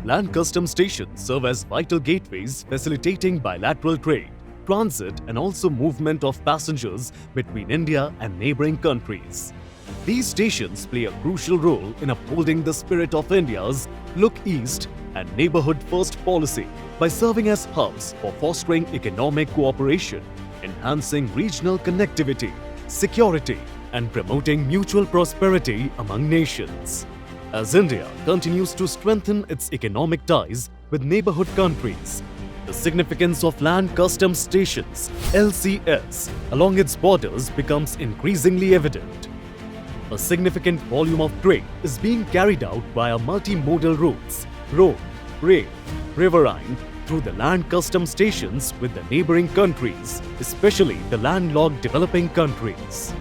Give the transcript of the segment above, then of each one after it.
Land customs stations serve as vital gateways facilitating bilateral trade, transit and also movement of passengers between India and neighboring countries. These stations play a crucial role in upholding the spirit of India's Look East and Neighbourhood First policy by serving as hubs for fostering economic cooperation, enhancing regional connectivity, security, and promoting mutual prosperity among nations. As India continues to strengthen its economic ties with neighbourhood countries, the significance of land customs stations (LCS) along its borders becomes increasingly evident. A significant volume of trade is being carried out via multimodal routes, road, rail, riverine, through the land customs stations with the neighbouring countries, especially the landlocked developing countries.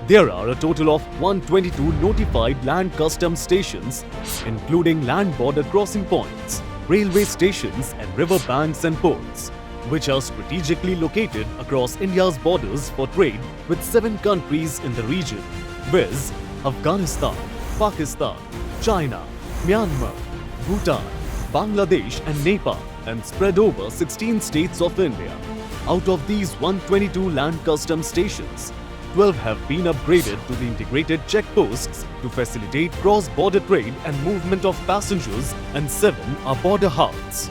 There are a total of 122 notified land customs stations, including land border crossing points, railway stations and river banks and ports, which are strategically located across India's borders for trade with 7 countries in the region, viz. Afghanistan, Pakistan, China, Myanmar, Bhutan, Bangladesh and Nepal, and spread over 16 states of India. Out of these 122 land customs stations, 12 have been upgraded to the integrated checkposts to facilitate cross-border trade and movement of passengers, and 7 are border hubs.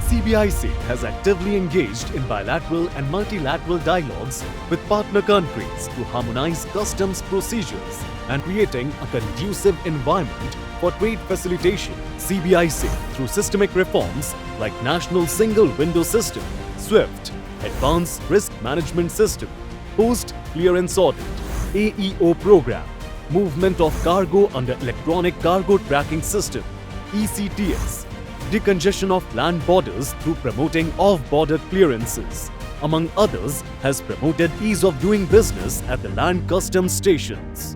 CBIC has actively engaged in bilateral and multilateral dialogues with partner countries to harmonize customs procedures and creating a conducive environment for trade facilitation. CBIC, through systemic reforms like National Single Window System, SWIFT, Advanced Risk Management System, Post-Clearance Audit, AEO Program, Movement of Cargo under Electronic Cargo Tracking System, ECTS, decongestion of land borders through promoting off-border clearances, among others, has promoted ease of doing business at the land customs stations.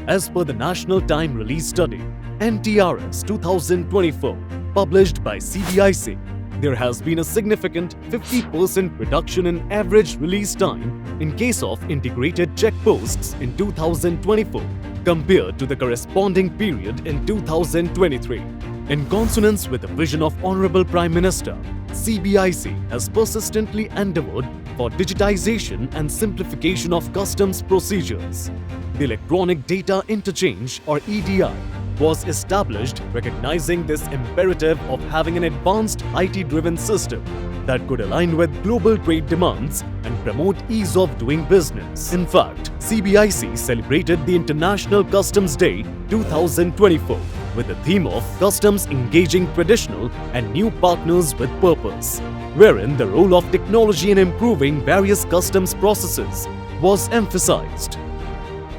As per the National Time Release Study, NTRS 2024, published by CBIC, there has been a significant 50% reduction in average release time in case of integrated checkposts in 2024 compared to the corresponding period in 2023. In consonance with the vision of Honorable Prime Minister, CBIC has persistently endeavoured for digitization and simplification of customs procedures. The Electronic Data Interchange or EDI was established recognizing this imperative of having an advanced IT-driven system that could align with global trade demands and promote ease of doing business. In fact, CBIC celebrated the International Customs Day 2024 with the theme of Customs Engaging Traditional and New Partners with Purpose, wherein the role of technology in improving various customs processes was emphasized.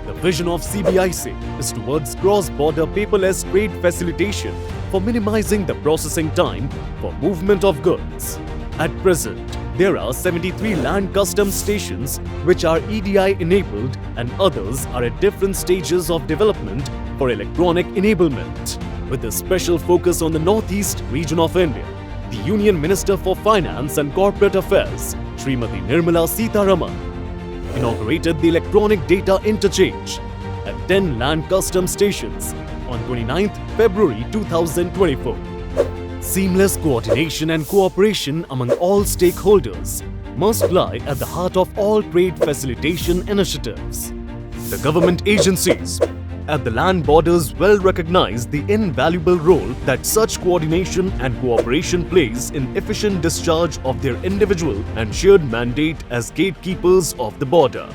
The vision of CBIC is towards cross-border paperless trade facilitation for minimizing the processing time for movement of goods. At present, there are 73 land customs stations which are EDI enabled and others are at different stages of development for electronic enablement. With a special focus on the northeast region of India, the Union Minister for Finance and Corporate Affairs, Srimati Nirmala Sitharaman, inaugurated the Electronic Data Interchange at 10 land customs stations on 29th February 2024. Seamless coordination and cooperation among all stakeholders must lie at the heart of all trade facilitation initiatives. The government agencies at the land borders well recognize the invaluable role that such coordination and cooperation plays in efficient discharge of their individual and shared mandate as gatekeepers of the border.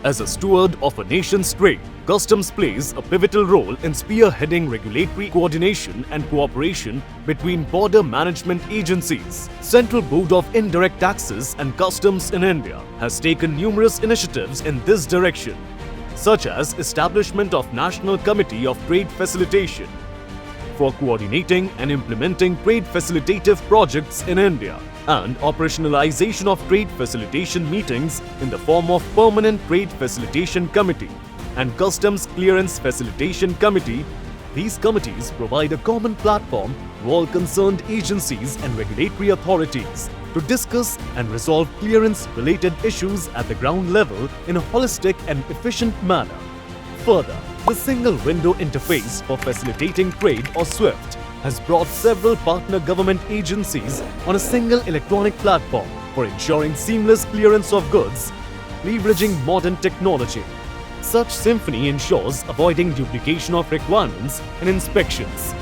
As a steward of a nation's trade, Customs plays a pivotal role in spearheading regulatory coordination and cooperation between border management agencies. Central Board of Indirect Taxes and Customs in India has taken numerous initiatives in this direction, such as establishment of National Committee of Trade Facilitation for coordinating and implementing trade facilitative projects in India, and operationalization of trade facilitation meetings in the form of Permanent Trade Facilitation Committee and Customs Clearance Facilitation Committee. These committees provide a common platform to all concerned agencies and regulatory authorities to discuss and resolve clearance-related issues at the ground level in a holistic and efficient manner. Further, the Single Window Interface for Facilitating Trade or SWIFT has brought several partner government agencies on a single electronic platform for ensuring seamless clearance of goods, leveraging modern technology. Such Symphony ensures avoiding duplication of requirements and inspections,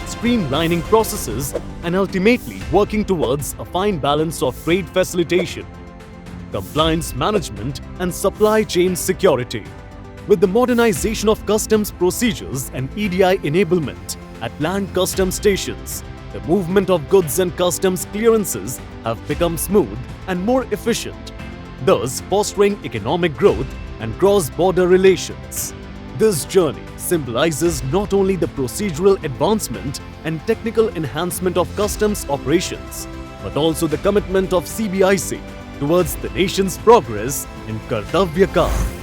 streamlining processes, and ultimately working towards a fine balance of trade facilitation, compliance management, and supply chain security. With the modernization of customs procedures and EDI enablement at land customs stations, the movement of goods and customs clearances have become smooth and more efficient, thus fostering economic growth and cross-border relations. This journey symbolizes not only the procedural advancement and technical enhancement of customs operations, but also the commitment of CBIC towards the nation's progress in Kartavya Kaal.